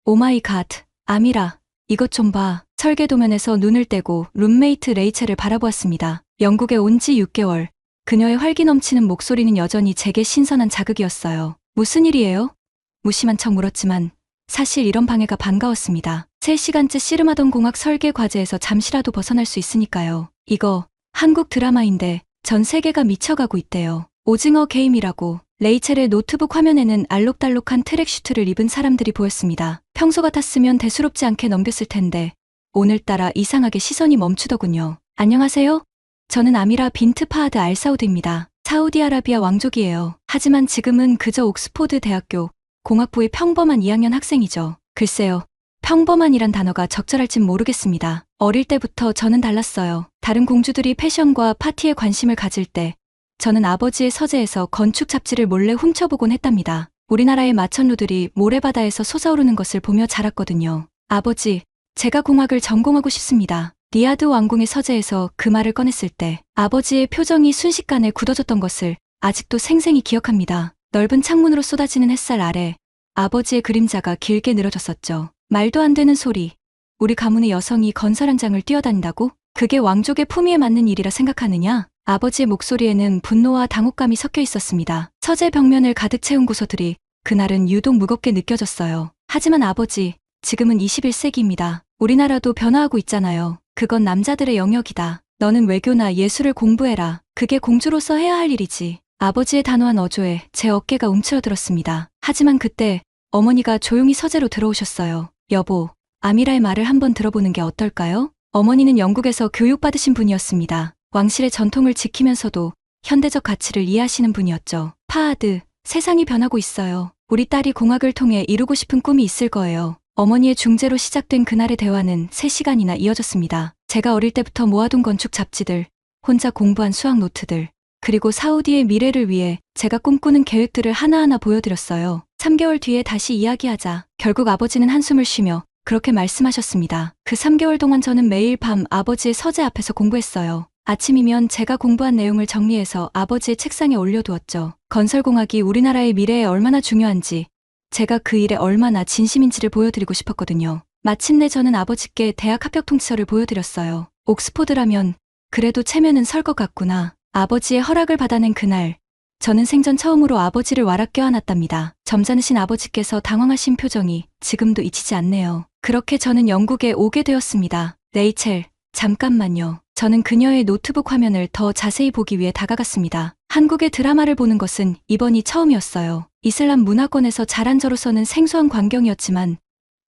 오마이 갓, 아미라, 이것 좀 봐. 설계 도면에서 눈을 떼고 룸메이트 레이첼을 바라보았습니다. 영국에 온 지 6개월. 그녀의 활기 넘치는 목소리는 여전히 제게 신선한 자극이었어요. 무슨 일이에요? 무심한 척 물었지만 사실 이런 방해가 반가웠습니다. 3시간째 씨름하던 공학 설계 과제에서 잠시라도 벗어날 수 있으니까요. 이거 한국 드라마인데 전 세계가 미쳐가고 있대요. 오징어 게임이라고. 레이첼의 노트북 화면에는 알록달록한 트랙슈트를 입은 사람들이 보였습니다. 평소 같았으면 대수롭지 않게 넘겼을 텐데 오늘따라 이상하게 시선이 멈추더군요. 안녕하세요. 저는 아미라 빈트 파하드 알사우드입니다. 사우디아라비아 왕족이에요. 하지만 지금은 그저 옥스포드 대학교 공학부의 평범한 2학년 학생이죠. 글쎄요. 평범한이란 단어가 적절할진 모르겠습니다. 어릴 때부터 저는 달랐어요. 다른 공주들이 패션과 파티에 관심을 가질 때 저는 아버지의 서재에서 건축 잡지를 몰래 훔쳐보곤 했답니다. 우리나라의 마천루들이 모래바다에서 솟아오르는 것을 보며 자랐거든요. 아버지, 제가 공학을 전공하고 싶습니다. 리야드 왕궁의 서재에서 그 말을 꺼냈을 때 아버지의 표정이 순식간에 굳어졌던 것을 아직도 생생히 기억합니다. 넓은 창문으로 쏟아지는 햇살 아래 아버지의 그림자가 길게 늘어졌었죠. 말도 안 되는 소리. 우리 가문의 여성이 건설 현장을 뛰어다닌다고? 그게 왕족의 품위에 맞는 일이라 생각하느냐? 아버지의 목소리에는 분노와 당혹감이 섞여 있었습니다. 서재 벽면을 가득 채운 고서들이 그날은 유독 무겁게 느껴졌어요. 하지만 아버지, 지금은 21세기입니다. 우리나라도 변화하고 있잖아요. 그건 남자들의 영역이다. 너는 외교나 예술을 공부해라. 그게 공주로서 해야 할 일이지. 아버지의 단호한 어조에 제 어깨가 움츠러들었습니다. 하지만 그때 어머니가 조용히 서재로 들어오셨어요. 여보, 아미라의 말을 한번 들어보는 게 어떨까요? 어머니는 영국에서 교육받으신 분이었습니다. 왕실의 전통을 지키면서도 현대적 가치를 이해하시는 분이었죠. 파하드, 세상이 변하고 있어요. 우리 딸이 공학을 통해 이루고 싶은 꿈이 있을 거예요. 어머니의 중재로 시작된 그날의 대화는 3시간이나 이어졌습니다. 제가 어릴 때부터 모아둔 건축 잡지들, 혼자 공부한 수학 노트들, 그리고 사우디의 미래를 위해 제가 꿈꾸는 계획들을 하나하나 보여드렸어요. 3개월 뒤에 다시 이야기하자. 결국 아버지는 한숨을 쉬며 그렇게 말씀하셨습니다. 그 3개월 동안 저는 매일 밤 아버지의 서재 앞에서 공부했어요. 아침이면 제가 공부한 내용을 정리해서 아버지의 책상에 올려두었죠. 건설공학이 우리나라의 미래에 얼마나 중요한지, 제가 그 일에 얼마나 진심인지를 보여드리고 싶었거든요. 마침내 저는 아버지께 대학 합격 통지서를 보여드렸어요. 옥스포드라면 그래도 체면은 설 것 같구나. 아버지의 허락을 받아낸 그날, 저는 생전 처음으로 아버지를 와락 껴안았답니다. 점잖으신 아버지께서 당황하신 표정이 지금도 잊히지 않네요. 그렇게 저는 영국에 오게 되었습니다. 레이첼, 잠깐만요. 저는 그녀의 노트북 화면을 더 자세히 보기 위해 다가갔습니다. 한국의 드라마를 보는 것은 이번이 처음이었어요. 이슬람 문화권에서 자란 저로서는 생소한 광경이었지만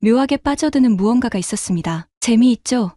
묘하게 빠져드는 무언가가 있었습니다. 재미있죠?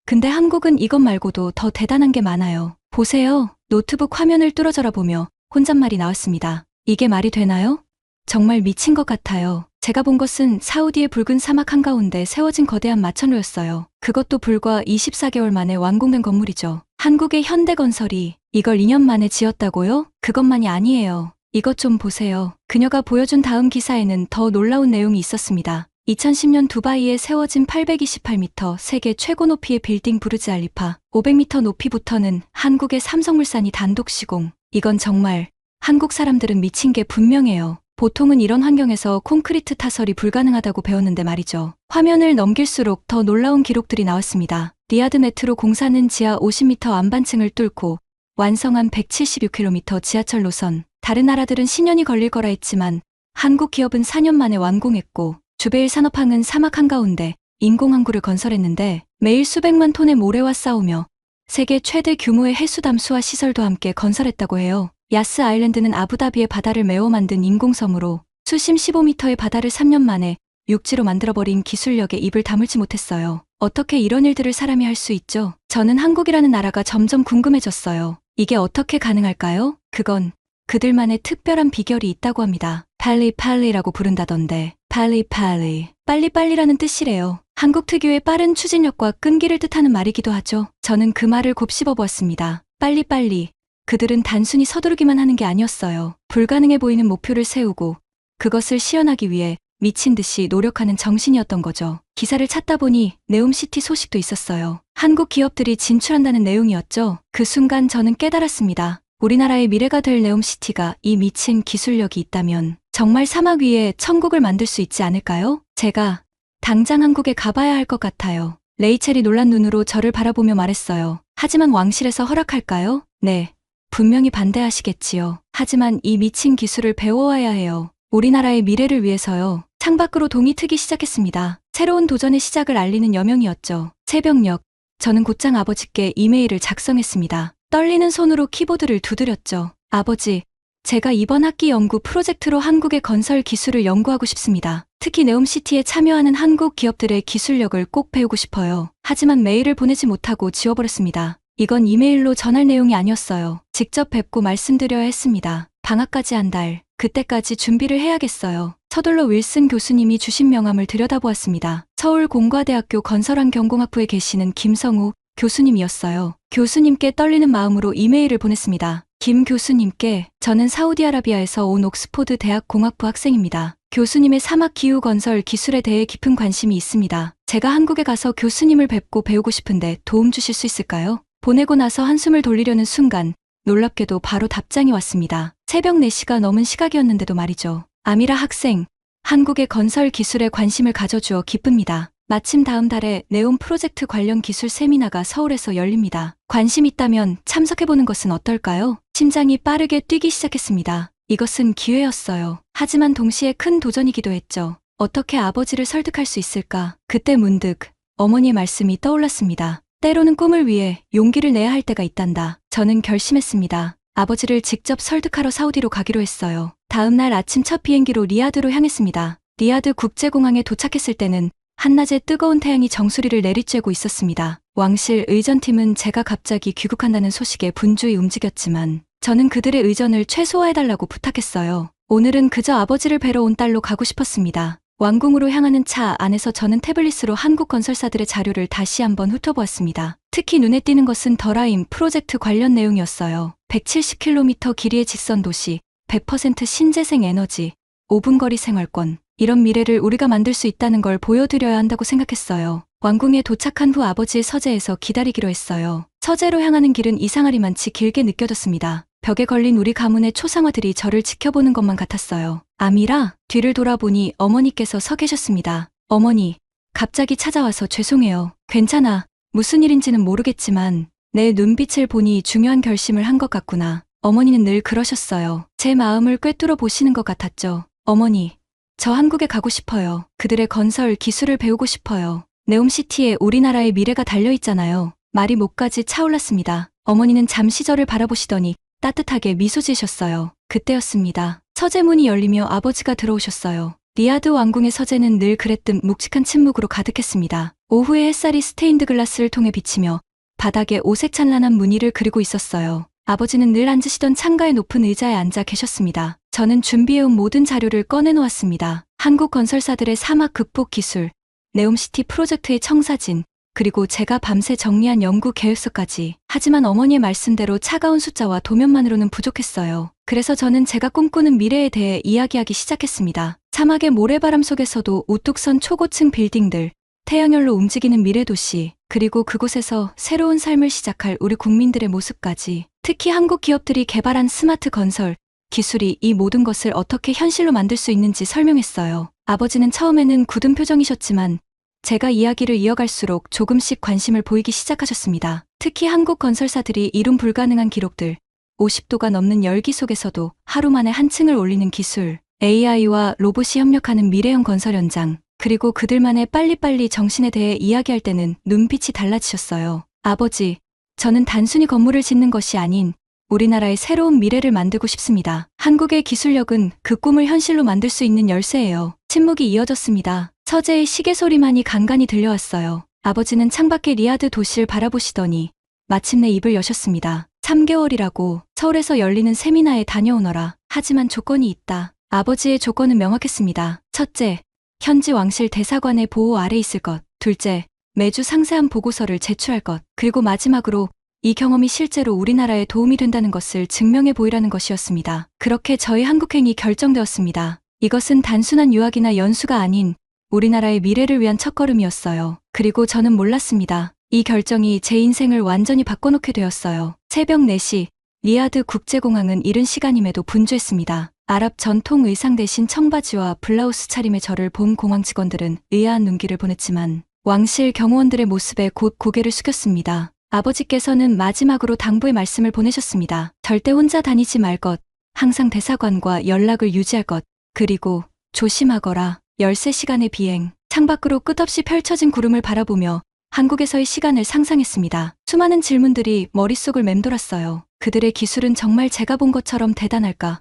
근데 한국은 이것 말고도 더 대단한 게 많아요. 보세요. 노트북 화면을 뚫어져라 보며 혼잣말이 나왔습니다. 이게 말이 되나요? 정말 미친 것 같아요. 제가 본 것은 사우디의 붉은 사막 한가운데 세워진 거대한 마천루였어요. 그것도 불과 24개월 만에 완공된 건물이죠. 한국의 현대건설이 이걸 2년 만에 지었다고요? 그것만이 아니에요. 이것 좀 보세요. 그녀가 보여준 다음 기사에는 더 놀라운 내용이 있었습니다. 2010년 두바이에 세워진 828m 세계 최고 높이의 빌딩 부르즈 알리파 500m 높이부터는 한국의 삼성물산이 단독 시공. 이건 정말 한국 사람들은 미친 게 분명해요. 보통은 이런 환경에서 콘크리트 타설이 불가능하다고 배웠는데 말이죠. 화면을 넘길수록 더 놀라운 기록들이 나왔습니다. 리야드 메트로 공사는 지하 50m 안반층을 뚫고 완성한 176km 지하철 노선. 다른 나라들은 10년이 걸릴 거라 했지만 한국 기업은 4년 만에 완공했고 주베일 산업항은 사막 한가운데 인공항구를 건설했는데 매일 수백만 톤의 모래와 싸우며 세계 최대 규모의 해수 담수화 시설도 함께 건설했다고 해요. 야스 아일랜드는 아부다비의 바다를 메워 만든 인공섬으로 수심 15m의 바다를 3년 만에 육지로 만들어버린 기술력에 입을 다물지 못했어요. 어떻게 이런 일들을 사람이 할 수 있죠? 저는 한국이라는 나라가 점점 궁금해졌어요. 이게 어떻게 가능할까요? 그건 그들만의 특별한 비결이 있다고 합니다. 팔리팔리라고 부른다던데. 팔리팔리. 빨리빨리라는 뜻이래요. 한국 특유의 빠른 추진력과 끈기를 뜻하는 말이기도 하죠. 저는 그 말을 곱씹어 보았습니다. 빨리빨리. 그들은 단순히 서두르기만 하는 게 아니었어요. 불가능해 보이는 목표를 세우고 그것을 시현하기 위해 미친 듯이 노력하는 정신이었던 거죠. 기사를 찾다 보니 네옴시티 소식도 있었어요. 한국 기업들이 진출한다는 내용이었죠. 그 순간 저는 깨달았습니다. 우리나라의 미래가 될 네옴시티가 이 미친 기술력이 있다면 정말 사막 위에 천국을 만들 수 있지 않을까요? 제가 당장 한국에 가봐야 할 것 같아요. 레이첼이 놀란 눈으로 저를 바라보며 말했어요. 하지만 왕실에서 허락할까요? 네. 분명히 반대하시겠지요. 하지만 이 미친 기술을 배워와야 해요. 우리나라의 미래를 위해서요. 창밖으로 동이 트기 시작했습니다. 새로운 도전의 시작을 알리는 여명이었죠. 새벽녘, 저는 곧장 아버지께 이메일을 작성했습니다. 떨리는 손으로 키보드를 두드렸죠. 아버지, 제가 이번 학기 연구 프로젝트로 한국의 건설 기술을 연구하고 싶습니다. 특히 네옴시티에 참여하는 한국 기업들의 기술력을 꼭 배우고 싶어요. 하지만 메일을 보내지 못하고 지워버렸습니다. 이건 이메일로 전할 내용이 아니었어요. 직접 뵙고 말씀드려야 했습니다. 방학까지 한 달, 그때까지 준비를 해야겠어요. 서둘러 윌슨 교수님이 주신 명함을 들여다보았습니다. 서울공과대학교 건설환경공학부에 계시는 김성우 교수님이었어요. 교수님께 떨리는 마음으로 이메일을 보냈습니다. 김 교수님께, 저는 사우디아라비아에서 온 옥스포드 대학 공학부 학생입니다. 교수님의 사막 기후 건설 기술에 대해 깊은 관심이 있습니다. 제가 한국에 가서 교수님을 뵙고 배우고 싶은데 도움 주실 수 있을까요? 보내고 나서 한숨을 돌리려는 순간 놀랍게도 바로 답장이 왔습니다. 새벽 4시가 넘은 시각이었는데도 말이죠. 아미라 학생, 한국의 건설 기술에 관심을 가져주어 기쁩니다. 마침 다음 달에 네온 프로젝트 관련 기술 세미나가 서울에서 열립니다. 관심 있다면 참석해보는 것은 어떨까요? 심장이 빠르게 뛰기 시작했습니다. 이것은 기회였어요. 하지만 동시에 큰 도전이기도 했죠. 어떻게 아버지를 설득할 수 있을까? 그때 문득 어머니의 말씀이 떠올랐습니다. 때로는 꿈을 위해 용기를 내야 할 때가 있단다. 저는 결심했습니다. 아버지를 직접 설득하러 사우디로 가기로 했어요. 다음 날 아침 첫 비행기로 리야드로 향했습니다. 리야드 국제공항에 도착했을 때는 한낮에 뜨거운 태양이 정수리를 내리쬐고 있었습니다. 왕실 의전팀은 제가 갑자기 귀국한다는 소식에 분주히 움직였지만 저는 그들의 의전을 최소화해달라고 부탁했어요. 오늘은 그저 아버지를 뵈러 온 딸로 가고 싶었습니다. 왕궁으로 향하는 차 안에서 저는 태블릿으로 한국 건설사들의 자료를 다시 한번 훑어보았습니다. 특히 눈에 띄는 것은 더라임 프로젝트 관련 내용이었어요. 170km 길이의 직선 도시, 100% 신재생 에너지, 5분 거리 생활권. 이런 미래를 우리가 만들 수 있다는 걸 보여드려야 한다고 생각했어요. 왕궁에 도착한 후 아버지의 서재에서 기다리기로 했어요. 서재로 향하는 길은 이상하리만치 길게 느껴졌습니다. 벽에 걸린 우리 가문의 초상화들이 저를 지켜보는 것만 같았어요. 아미라, 뒤를 돌아보니 어머니께서 서 계셨습니다. 어머니, 갑자기 찾아와서 죄송해요. 괜찮아. 무슨 일인지는 모르겠지만 내 눈빛을 보니 중요한 결심을 한 것 같구나. 어머니는 늘 그러셨어요. 제 마음을 꿰뚫어 보시는 것 같았죠. 어머니, 저 한국에 가고 싶어요. 그들의 건설 기술을 배우고 싶어요. 네옴시티에 우리나라의 미래가 달려있잖아요. 말이 목까지 차올랐습니다. 어머니는 잠시 저를 바라보시더니 따뜻하게 미소 지으셨어요. 그때였습니다. 서재 문이 열리며 아버지가 들어오셨어요. 리야드 왕궁의 서재는 늘 그랬듯 묵직한 침묵으로 가득했습니다. 오후의 햇살이 스테인드 글라스를 통해 비치며 바닥에 오색찬란한 무늬를 그리고 있었어요. 아버지는 늘 앉으시던 창가의 높은 의자에 앉아 계셨습니다. 저는 준비해온 모든 자료를 꺼내놓았습니다. 한국 건설사들의 사막 극복 기술, 네옴시티 프로젝트의 청사진, 그리고 제가 밤새 정리한 연구 계획서까지. 하지만 어머니의 말씀대로 차가운 숫자와 도면만으로는 부족했어요. 그래서 저는 제가 꿈꾸는 미래에 대해 이야기하기 시작했습니다. 사막의 모래바람 속에서도 우뚝 선 초고층 빌딩들, 태양열로 움직이는 미래도시, 그리고 그곳에서 새로운 삶을 시작할 우리 국민들의 모습까지. 특히 한국 기업들이 개발한 스마트 건설 기술이 이 모든 것을 어떻게 현실로 만들 수 있는지 설명했어요. 아버지는 처음에는 굳은 표정이셨지만 제가 이야기를 이어갈수록 조금씩 관심을 보이기 시작하셨습니다. 특히 한국 건설사들이 이룬 불가능한 기록들, 50도가 넘는 열기 속에서도 하루 만에 한 층을 올리는 기술, AI와 로봇이 협력하는 미래형 건설 현장, 그리고 그들만의 빨리빨리 정신에 대해 이야기할 때는 눈빛이 달라지셨어요. 아버지, 저는 단순히 건물을 짓는 것이 아닌 우리나라의 새로운 미래를 만들고 싶습니다. 한국의 기술력은 그 꿈을 현실로 만들 수 있는 열쇠예요. 침묵이 이어졌습니다. 서재의 시계 소리만이 간간히 들려왔어요. 아버지는 창밖의 리야드 도시를 바라보시더니 마침내 입을 여셨습니다. 3개월이라고 서울에서 열리는 세미나에 다녀오너라. 하지만 조건이 있다. 아버지의 조건은 명확했습니다. 첫째, 현지 왕실 대사관의 보호 아래 있을 것. 둘째, 매주 상세한 보고서를 제출할 것. 그리고 마지막으로 이 경험이 실제로 우리나라에 도움이 된다는 것을 증명해 보이라는 것이었습니다. 그렇게 저의 한국행이 결정되었습니다. 이것은 단순한 유학이나 연수가 아닌 우리나라의 미래를 위한 첫걸음이었어요. 그리고 저는 몰랐습니다. 이 결정이 제 인생을 완전히 바꿔놓게 되었어요. 새벽 4시, 리야드 국제공항은 이른 시간임에도 분주했습니다. 아랍 전통 의상 대신 청바지와 블라우스 차림의 저를 본 공항 직원들은 의아한 눈길을 보냈지만 왕실 경호원들의 모습에 곧 고개를 숙였습니다. 아버지께서는 마지막으로 당부의 말씀을 보내셨습니다. 절대 혼자 다니지 말 것, 항상 대사관과 연락을 유지할 것, 그리고 조심하거라. 13시간의 비행, 창밖으로 끝없이 펼쳐진 구름을 바라보며 한국에서의 시간을 상상했습니다. 수많은 질문들이 머릿속을 맴돌았어요. 그들의 기술은 정말 제가 본 것처럼 대단할까?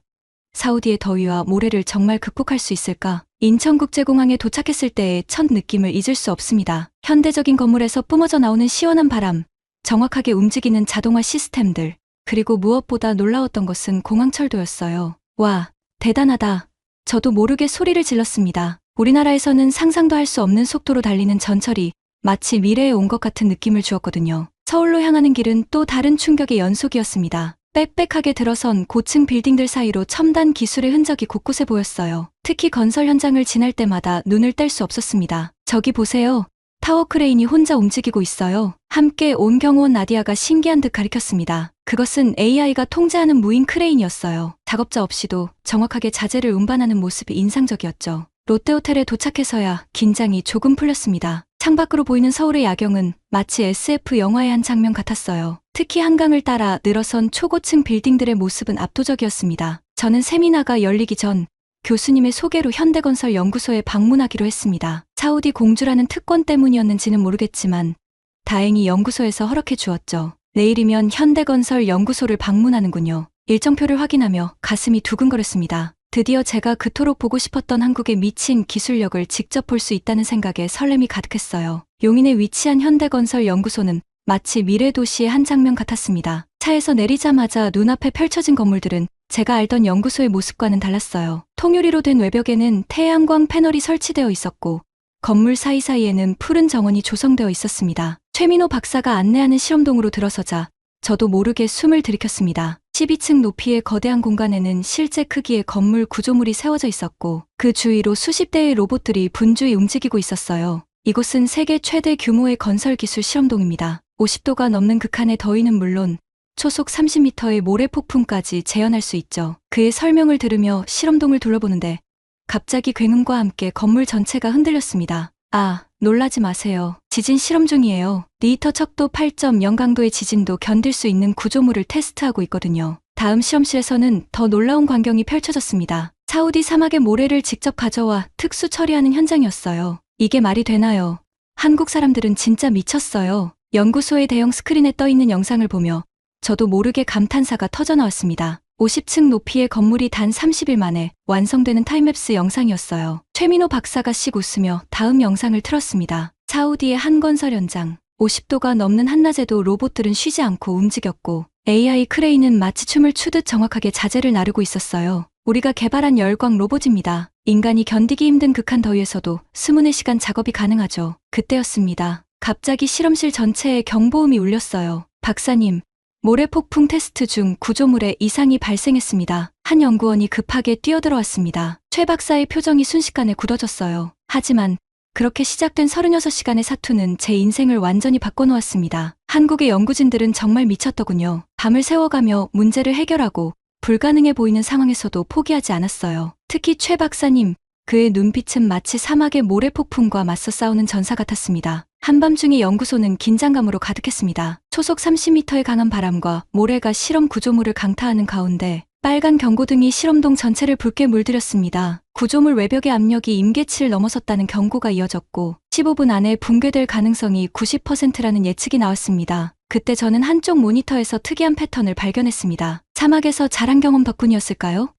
사우디의 더위와 모래를 정말 극복할 수 있을까? 인천국제공항에 도착했을 때의 첫 느낌을 잊을 수 없습니다. 현대적인 건물에서 뿜어져 나오는 시원한 바람, 정확하게 움직이는 자동화 시스템들, 그리고 무엇보다 놀라웠던 것은 공항철도였어요. 와, 대단하다. 저도 모르게 소리를 질렀습니다. 우리나라에서는 상상도 할 수 없는 속도로 달리는 전철이 마치 미래에 온 것 같은 느낌을 주었거든요. 서울로 향하는 길은 또 다른 충격의 연속이었습니다. 빽빽하게 들어선 고층 빌딩들 사이로 첨단 기술의 흔적이 곳곳에 보였어요. 특히 건설 현장을 지날 때마다 눈을 뗄 수 없었습니다. 저기 보세요. 타워 크레인이 혼자 움직이고 있어요. 함께 온 경호원 나디아가 신기한 듯 가리켰습니다. 그것은 AI가 통제하는 무인 크레인이었어요. 작업자 없이도 정확하게 자재를 운반하는 모습이 인상적이었죠. 롯데호텔에 도착해서야 긴장이 조금 풀렸습니다. 창밖으로 보이는 서울의 야경은 마치 SF 영화의 한 장면 같았어요. 특히 한강을 따라 늘어선 초고층 빌딩들의 모습은 압도적이었습니다. 저는 세미나가 열리기 전 교수님의 소개로 현대건설 연구소에 방문하기로 했습니다. 사우디 공주라는 특권 때문이었는지는 모르겠지만 다행히 연구소에서 허락해 주었죠. 내일이면 현대건설 연구소를 방문하는군요. 일정표를 확인하며 가슴이 두근거렸습니다. 드디어 제가 그토록 보고 싶었던 한국의 미친 기술력을 직접 볼 수 있다는 생각에 설렘이 가득했어요. 용인에 위치한 현대건설 연구소는 마치 미래 도시의 한 장면 같았습니다. 차에서 내리자마자 눈앞에 펼쳐진 건물들은 제가 알던 연구소의 모습과는 달랐어요. 통유리로 된 외벽에는 태양광 패널이 설치되어 있었고 건물 사이사이에는 푸른 정원이 조성되어 있었습니다. 최민호 박사가 안내하는 실험동으로 들어서자 저도 모르게 숨을 들이켰습니다. 12층 높이의 거대한 공간에는 실제 크기의 건물 구조물이 세워져 있었고 그 주위로 수십 대의 로봇들이 분주히 움직이고 있었어요. 이곳은 세계 최대 규모의 건설 기술 실험동입니다. 50도가 넘는 극한의 더위는 물론 초속 30m의 모래 폭풍까지 재현할 수 있죠. 그의 설명을 들으며 실험동을 둘러보는데 갑자기 굉음과 함께 건물 전체가 흔들렸습니다. 아, 놀라지 마세요. 지진 실험 중이에요. 리히터 척도 8.0 강도의 지진도 견딜 수 있는 구조물을 테스트하고 있거든요. 다음 실험실에서는 더 놀라운 광경이 펼쳐졌습니다. 사우디 사막의 모래를 직접 가져와 특수 처리하는 현장이었어요. 이게 말이 되나요? 한국 사람들은 진짜 미쳤어요. 연구소의 대형 스크린에 떠있는 영상을 보며 저도 모르게 감탄사가 터져나왔습니다. 50층 높이의 건물이 단 30일 만에 완성되는 타임랩스 영상이었어요. 최민호 박사가 씩 웃으며 다음 영상을 틀었습니다. 사우디의 한 건설 현장. 50도가 넘는 한낮에도 로봇들은 쉬지 않고 움직였고 AI 크레인은 마치 춤을 추듯 정확하게 자재를 나르고 있었어요. 우리가 개발한 열광 로봇입니다. 인간이 견디기 힘든 극한 더위에서도 24시간 작업이 가능하죠. 그때였습니다. 갑자기 실험실 전체에 경보음이 울렸어요. 박사님, 모래 폭풍 테스트 중 구조물에 이상이 발생했습니다. 한 연구원이 급하게 뛰어들어왔습니다. 최 박사의 표정이 순식간에 굳어졌어요. 하지만 그렇게 시작된 36시간의 사투는 제 인생을 완전히 바꿔놓았습니다. 한국의 연구진들은 정말 미쳤더군요. 밤을 새워가며 문제를 해결하고 불가능해 보이는 상황에서도 포기하지 않았어요. 특히 최 박사님, 그의 눈빛은 마치 사막의 모래 폭풍과 맞서 싸우는 전사 같았습니다. 한밤중에 연구소는 긴장감으로 가득했습니다. 초속 30m의 강한 바람과 모래가 실험 구조물을 강타하는 가운데 빨간 경고등이 실험동 전체를 붉게 물들였습니다. 구조물 외벽의 압력이 임계치를 넘어섰다는 경고가 이어졌고 15분 안에 붕괴될 가능성이 90%라는 예측이 나왔습니다. 그때 저는 한쪽 모니터에서 특이한 패턴을 발견했습니다. 사막에서 자란 경험 덕분이었을까요?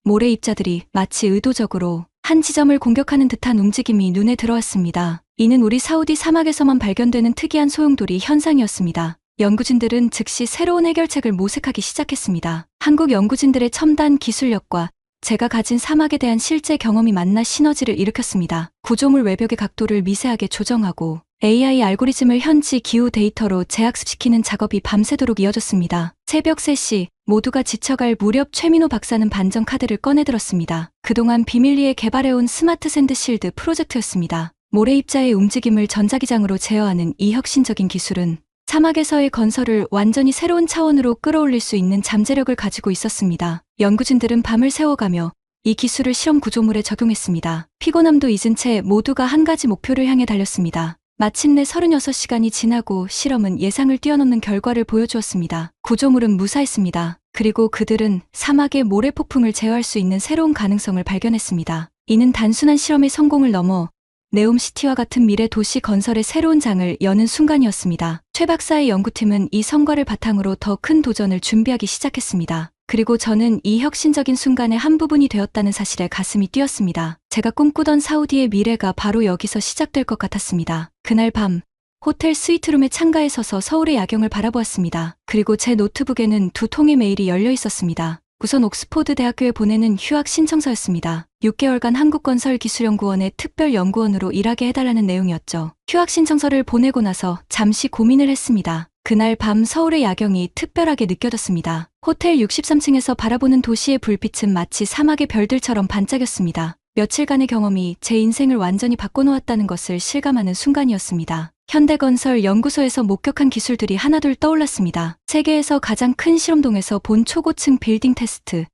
모래 입자들이 마치 의도적으로 한 지점을 공격하는 듯한 움직임이 눈에 들어왔습니다. 이는 우리 사우디 사막에서만 발견되는 특이한 소용돌이 현상이었습니다. 연구진들은 즉시 새로운 해결책을 모색하기 시작했습니다. 한국 연구진들의 첨단 기술력과 제가 가진 사막에 대한 실제 경험이 만나 시너지를 일으켰습니다. 구조물 외벽의 각도를 미세하게 조정하고 AI 알고리즘을 현지 기후 데이터로 재학습시키는 작업이 밤새도록 이어졌습니다. 새벽 3시 모두가 지쳐갈 무렵 최민호 박사는 반전 카드를 꺼내들었습니다. 그동안 비밀리에 개발해온 스마트 샌드 실드 프로젝트였습니다. 모래 입자의 움직임을 전자기장으로 제어하는 이 혁신적인 기술은 사막에서의 건설을 완전히 새로운 차원으로 끌어올릴 수 있는 잠재력을 가지고 있었습니다. 연구진들은 밤을 새워가며 이 기술을 실험 구조물에 적용했습니다. 피곤함도 잊은 채 모두가 한 가지 목표를 향해 달렸습니다. 마침내 36시간이 지나고 실험은 예상을 뛰어넘는 결과를 보여주었습니다. 구조물은 무사했습니다. 그리고 그들은 사막의 모래 폭풍을 제어할 수 있는 새로운 가능성을 발견했습니다. 이는 단순한 실험의 성공을 넘어 네옴시티와 같은 미래 도시 건설의 새로운 장을 여는 순간이었습니다. 최 박사의 연구팀은 이 성과를 바탕으로 더 큰 도전을 준비하기 시작했습니다. 그리고 저는 이 혁신적인 순간의 한 부분이 되었다는 사실에 가슴이 뛰었습니다. 제가 꿈꾸던 사우디의 미래가 바로 여기서 시작될 것 같았습니다. 그날 밤 호텔 스위트룸의 창가에 서서 서울의 야경을 바라보았습니다. 그리고 제 노트북에는 두 통의 메일이 열려 있었습니다. 우선 옥스포드 대학교에 보내는 휴학 신청서였습니다. 6개월간 한국건설기술연구원의 특별연구원으로 일하게 해달라는 내용이었죠. 휴학 신청서를 보내고 나서 잠시 고민을 했습니다. 그날 밤 서울의 야경이 특별하게 느껴졌습니다. 호텔 63층에서 바라보는 도시의 불빛은 마치 사막의 별들처럼 반짝였습니다. 며칠간의 경험이 제 인생을 완전히 바꿔놓았다는 것을 실감하는 순간이었습니다. 현대건설 연구소에서 목격한 기술들이 하나둘 떠올랐습니다. 세계에서 가장 큰 실험동에서 본 초고층 빌딩 테스트,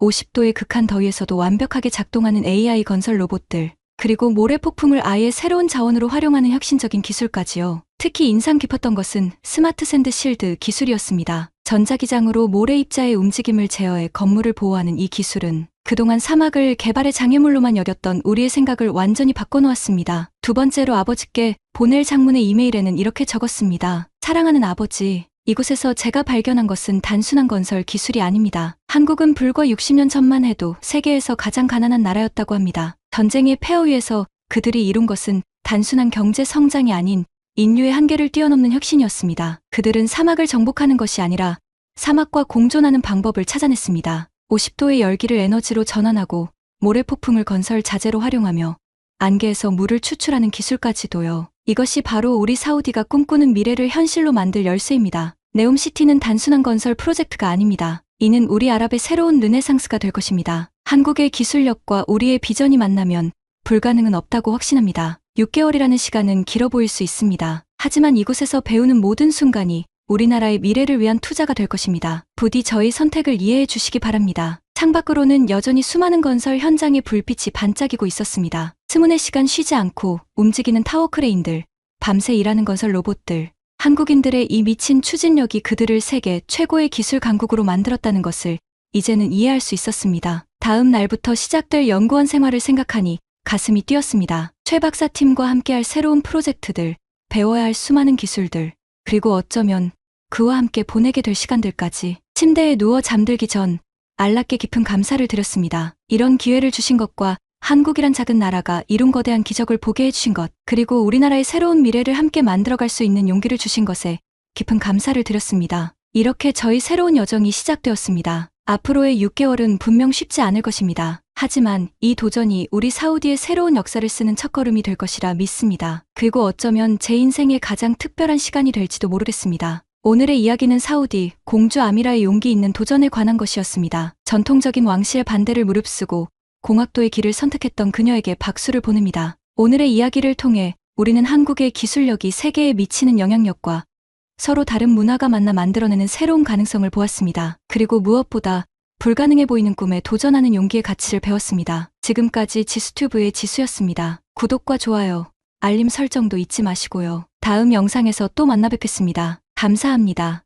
50도의 극한 더위에서도 완벽하게 작동하는 AI 건설 로봇들, 그리고 모래 폭풍을 아예 새로운 자원으로 활용하는 혁신적인 기술까지요. 특히 인상 깊었던 것은 스마트 샌드 실드 기술이었습니다. 전자기장으로 모래 입자의 움직임을 제어해 건물을 보호하는 이 기술은 그동안 사막을 개발의 장애물로만 여겼던 우리의 생각을 완전히 바꿔놓았습니다. 두 번째로 아버지께 보낼 장문의 이메일에는 이렇게 적었습니다. 사랑하는 아버지, 이곳에서 제가 발견한 것은 단순한 건설 기술이 아닙니다. 한국은 불과 60년 전만 해도 세계에서 가장 가난한 나라였다고 합니다. 전쟁의 폐허 위에서 그들이 이룬 것은 단순한 경제 성장이 아닌 인류의 한계를 뛰어넘는 혁신이었습니다. 그들은 사막을 정복하는 것이 아니라 사막과 공존하는 방법을 찾아냈습니다. 50도의 열기를 에너지로 전환하고 모래폭풍을 건설 자재로 활용하며 안개에서 물을 추출하는 기술까지도요. 이것이 바로 우리 사우디가 꿈꾸는 미래를 현실로 만들 열쇠입니다. 네옴시티는 단순한 건설 프로젝트가 아닙니다. 이는 우리 아랍의 새로운 르네상스가 될 것입니다. 한국의 기술력과 우리의 비전이 만나면 불가능은 없다고 확신합니다. 6개월이라는 시간은 길어 보일 수 있습니다. 하지만 이곳에서 배우는 모든 순간이 우리나라의 미래를 위한 투자가 될 것입니다. 부디 저희 선택을 이해해 주시기 바랍니다. 창밖으로는 여전히 수많은 건설 현장의 불빛이 반짝이고 있었습니다. 스문의 시간 쉬지 않고 움직이는 타워 크레인들, 밤새 일하는 건설 로봇들, 한국인들의 이 미친 추진력이 그들을 세계 최고의 기술 강국으로 만들었다는 것을 이제는 이해할 수 있었습니다. 다음 날부터 시작될 연구원 생활을 생각하니 가슴이 뛰었습니다. 최 박사 팀과 함께할 새로운 프로젝트들, 배워야 할 수많은 기술들, 그리고 어쩌면 그와 함께 보내게 될 시간들까지. 침대에 누워 잠들기 전 알랍게 깊은 감사를 드렸습니다. 이런 기회를 주신 것과 한국이란 작은 나라가 이룬 거대한 기적을 보게 해주신 것, 그리고 우리나라의 새로운 미래를 함께 만들어갈 수 있는 용기를 주신 것에 깊은 감사를 드렸습니다. 이렇게 저희 새로운 여정이 시작되었습니다. 앞으로의 6개월은 분명 쉽지 않을 것입니다. 하지만 이 도전이 우리 사우디의 새로운 역사를 쓰는 첫걸음이 될 것이라 믿습니다. 그리고 어쩌면 제 인생의 가장 특별한 시간이 될지도 모르겠습니다. 오늘의 이야기는 사우디, 공주 아미라의 용기 있는 도전에 관한 것이었습니다. 전통적인 왕실의 반대를 무릅쓰고 공학도의 길을 선택했던 그녀에게 박수를 보냅니다. 오늘의 이야기를 통해 우리는 한국의 기술력이 세계에 미치는 영향력과 서로 다른 문화가 만나 만들어내는 새로운 가능성을 보았습니다. 그리고 무엇보다 불가능해 보이는 꿈에 도전하는 용기의 가치를 배웠습니다. 지금까지 지수튜브의 지수였습니다. 구독과 좋아요, 알림 설정도 잊지 마시고요. 다음 영상에서 또 만나 뵙겠습니다. 감사합니다.